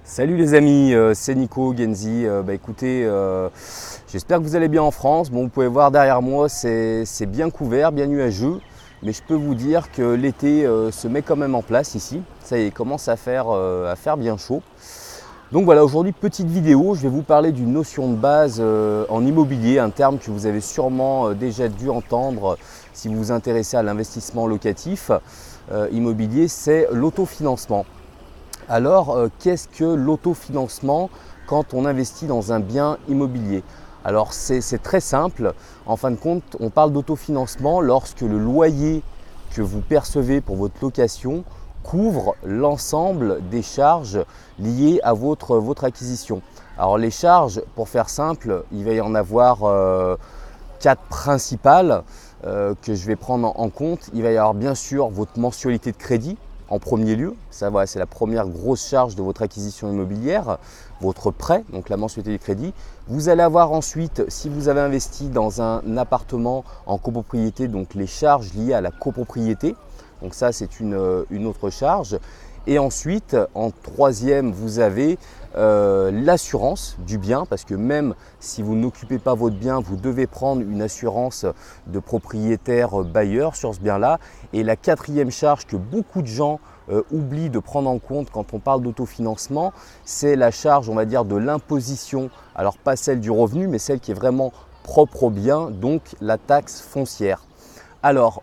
Salut les amis, c'est Nico Genzi. Écoutez, j'espère que vous allez bien en France. Bon, vous pouvez voir derrière moi, c'est bien couvert, bien nuageux. Mais je peux vous dire que l'été se met quand même en place ici. Ça y est, il commence à faire bien chaud. Donc voilà, aujourd'hui, petite vidéo. Je vais vous parler d'une notion de base en immobilier, un terme que vous avez sûrement déjà dû entendre si vous vous intéressez à l'investissement locatif immobilier, c'est l'autofinancement. Alors, qu'est-ce que l'autofinancement quand on investit dans un bien immobilier? Alors, c'est très simple. En fin de compte, on parle d'autofinancement lorsque le loyer que vous percevez pour votre location couvre l'ensemble des charges liées à votre acquisition. Alors, les charges, pour faire simple, il va y en avoir quatre principales que je vais prendre en compte. Il va y avoir bien sûr votre mensualité de crédit. En premier lieu, ça voilà, c'est la première grosse charge de votre acquisition immobilière, votre prêt, donc la mensualité du crédit. Vous allez avoir ensuite, si vous avez investi dans un appartement en copropriété, donc les charges liées à la copropriété. Donc ça, c'est une autre charge. Et ensuite, en troisième, vous avez l'assurance du bien, parce que même si vous n'occupez pas votre bien, vous devez prendre une assurance de propriétaire bailleur sur ce bien-là. Et la quatrième charge que beaucoup de gens oublient de prendre en compte quand on parle d'autofinancement, c'est la charge, on va dire, de l'imposition. Alors pas celle du revenu, mais celle qui est vraiment propre au bien, donc la taxe foncière. Alors,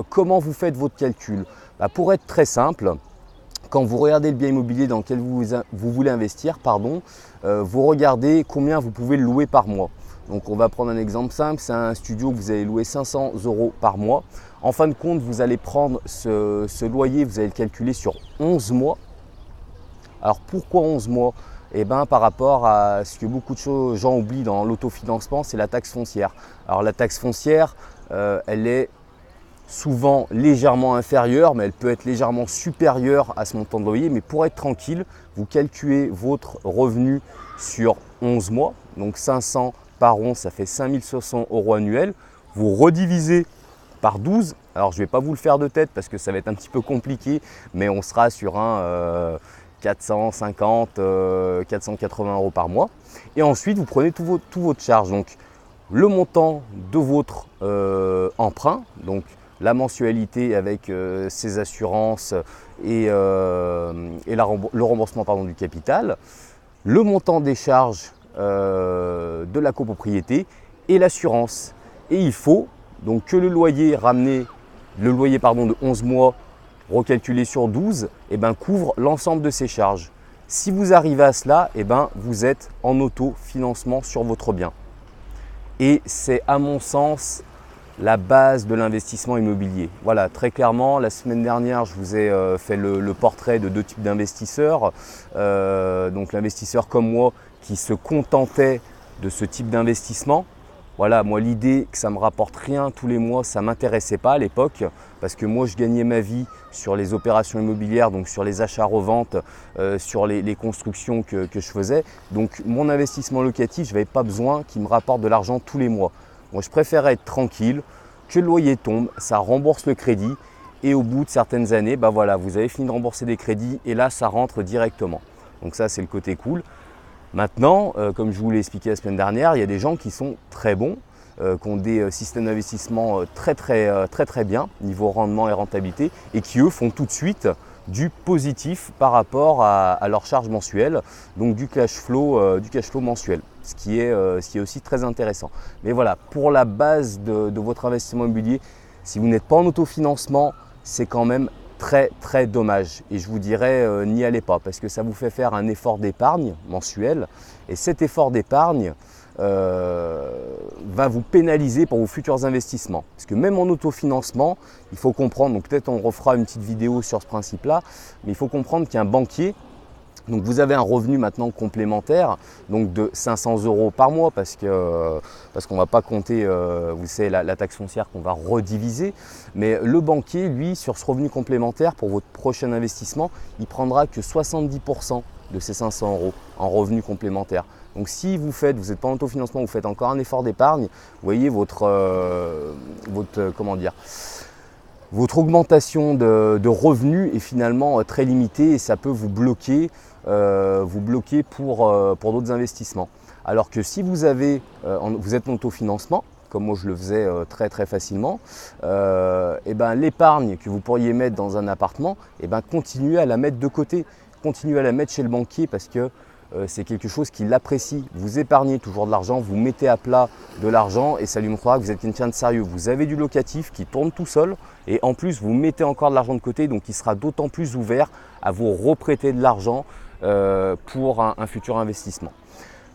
comment vous faites votre calcul? Pour être très simple, quand vous regardez le bien immobilier dans lequel vous voulez investir, vous regardez combien vous pouvez le louer par mois. Donc on va prendre un exemple simple, c'est un studio que vous allez louer 500 € par mois. En fin de compte, vous allez prendre ce loyer, vous allez le calculer sur 11 mois. Alors pourquoi 11 mois? Par rapport à ce que beaucoup de gens oublient dans l'autofinancement, c'est la taxe foncière. Alors la taxe foncière, elle est souvent légèrement inférieure, mais elle peut être légèrement supérieure à ce montant de loyer. Mais pour être tranquille, vous calculez votre revenu sur 11 mois, donc 500 par 11, ça fait 5600 € annuels. Vous redivisez par 12. Alors je ne vais pas vous le faire de tête parce que ça va être un petit peu compliqué, mais on sera sur un 450, 480 € par mois. Et ensuite, vous prenez tout votre charge. Donc le montant de votre emprunt, donc la mensualité avec ses assurances et le remboursement du capital, le montant des charges de la copropriété et l'assurance. Et il faut donc que le loyer de 11 mois recalculé sur 12 couvre l'ensemble de ces charges. Si vous arrivez à cela, vous êtes en autofinancement sur votre bien. Et c'est à mon sens la base de l'investissement immobilier. Voilà, très clairement, la semaine dernière, je vous ai fait le portrait de deux types d'investisseurs. Donc l'investisseur comme moi qui se contentait de ce type d'investissement. Voilà, moi l'idée que ça ne me rapporte rien tous les mois, ça ne m'intéressait pas à l'époque parce que moi je gagnais ma vie sur les opérations immobilières, donc sur les achats-reventes, sur les constructions que je faisais. Donc mon investissement locatif, je n'avais pas besoin qu'il me rapporte de l'argent tous les mois. Moi, je préférais être tranquille, que le loyer tombe, ça rembourse le crédit et au bout de certaines années, voilà, vous avez fini de rembourser des crédits et là, ça rentre directement. Donc ça, c'est le côté cool. Maintenant, comme je vous l'ai expliqué la semaine dernière, il y a des gens qui sont très bons, qui ont des systèmes d'investissement très bien, niveau rendement et rentabilité, et qui eux font tout de suite du positif par rapport à leur charge mensuelle, donc du cash flow mensuel, ce qui est aussi très intéressant. Mais voilà, pour la base de votre investissement immobilier, si vous n'êtes pas en autofinancement, c'est quand même très dommage. Et je vous dirais, n'y allez pas parce que ça vous fait faire un effort d'épargne mensuel. Et cet effort d'épargne va vous pénaliser pour vos futurs investissements. Parce que même en autofinancement, il faut comprendre, donc peut-être on refera une petite vidéo sur ce principe-là, mais il faut comprendre qu'un banquier, donc vous avez un revenu maintenant complémentaire donc de 500 € par mois parce qu'on ne va pas compter vous savez, la taxe foncière qu'on va rediviser. Mais le banquier, lui, sur ce revenu complémentaire pour votre prochain investissement, il prendra que 70% de ces 500 € en revenu complémentaire. Donc si vous n'êtes pas en autofinancement, vous faites encore un effort d'épargne, vous voyez votre augmentation de revenus est finalement très limitée et ça peut vous bloquer vous bloquer pour d'autres investissements. Alors que si vous êtes en autofinancement, comme moi je le faisais très facilement, et ben, l'épargne que vous pourriez mettre dans un appartement, et ben, continuez à la mettre de côté, continuez à la mettre chez le banquier parce que c'est quelque chose qu'il apprécie. Vous épargnez toujours de l'argent, vous mettez à plat de l'argent et ça lui montrera que vous êtes quelqu'un de sérieux. Vous avez du locatif qui tourne tout seul et en plus vous mettez encore de l'argent de côté, donc il sera d'autant plus ouvert à vous reprêter de l'argent pour un futur investissement.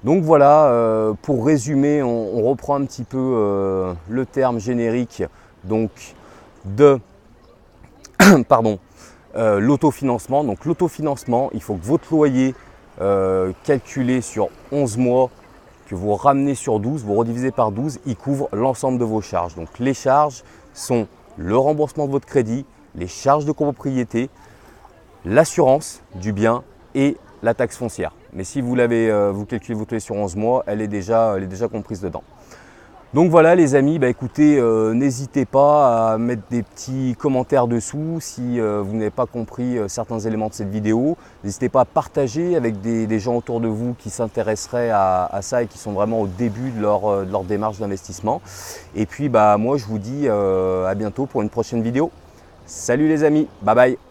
Donc voilà, pour résumer, on reprend un petit peu le terme générique donc de l'autofinancement. Donc l'autofinancement, il faut que votre loyer calculé sur 11 mois, que vous ramenez sur 12, vous redivisez par 12, il couvre l'ensemble de vos charges. Donc les charges sont le remboursement de votre crédit, les charges de copropriété, l'assurance du bien et la taxe foncière. Mais si vous calculez votre loyer sur 11 mois, elle est déjà comprise dedans. Donc voilà les amis, écoutez, n'hésitez pas à mettre des petits commentaires dessous si vous n'avez pas compris certains éléments de cette vidéo. N'hésitez pas à partager avec des gens autour de vous qui s'intéresseraient à ça et qui sont vraiment au début de leur démarche d'investissement. Et puis moi je vous dis à bientôt pour une prochaine vidéo. Salut les amis, bye bye.